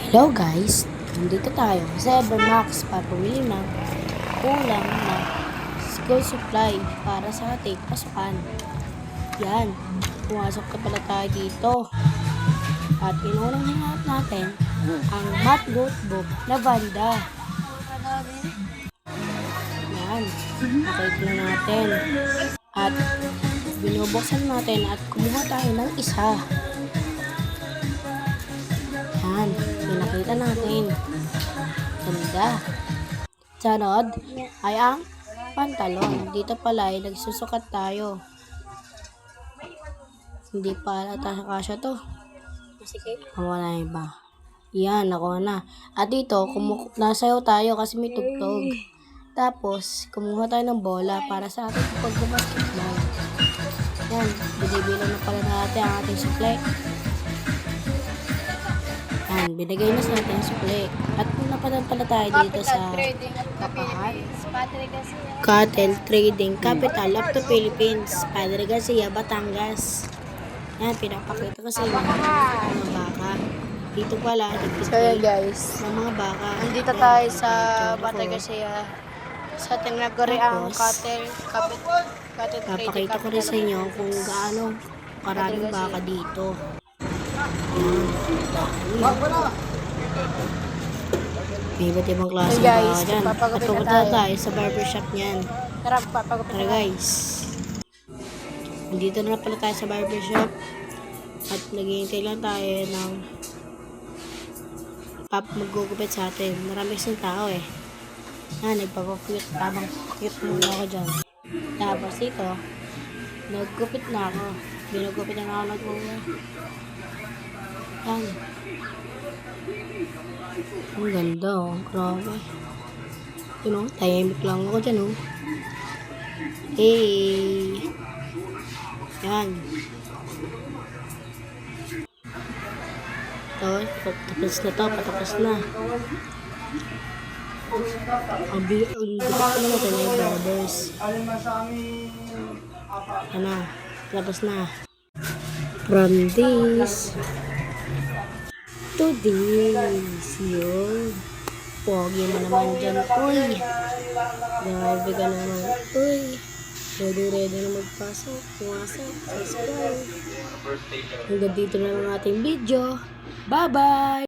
Hello guys, nandito tayo sa Evermax para bumili ng kulang na school supply para sa ating pasukan. Yan, pumasok ka pala tayo dito. At inunang hinahap natin ang math notebook na banda. Yan, nakita na natin. At binubuksan natin at kumuha tayo ng isa. Yan, pinakita natin. Ganda. Sunod ay ang pantalon. Dito pala ay nagsusukat tayo. Hindi pa ata kasya to. Wala na iba. Yan, nakuha na. At dito, nasayaw tayo kasi may tugtog. Tapos, kumuha tayo ng bola para sa ating pagbabasketball. Yan, binibilang na pala natin ang ating supply. Yan, binigay na sa ating supply. At napadaan pala tayo dito sa Cattle Trading Capital of the Philippines, Padre Garcia, Batangas. Yan, pinapakita ko sa inyo mga baka. Dito pala, So guys, ng mga baka. nandito tayo sa Padre Garcia sa tinaguriang Cattle Trading Papakita ko rin sa inyo kung gaano karaming baka dito. May iba't ibang klase ng baka dyan. At pupunta tayo sa barbershop niyan. Tara, papagupit Tara guys. Nandito na pala tayo sa barbershop. At naghihintay lang tayo ng magugupit sa atin. Marami kasing tao eh. Nagpapapuyot. Tamang cute muna ako dyan. Tapos dito, naggupit na ako. Binagupit na ako nag-uwa. Yan. Ang ganda oh. Grabe. Yun oh, tahimik lang ako dyan oh. Hey. Yan. Tapos na to, patapos na. Ang gupit ko naman tayo yung barbers. Ano, tapos na. From this to this. Yun. Pogi mo naman dyan. Uy. Grabe ka naman. Uy. Ready na magpasok. Pumasok. Subscribe. Hanggang dito na ang ating video. Bye-bye!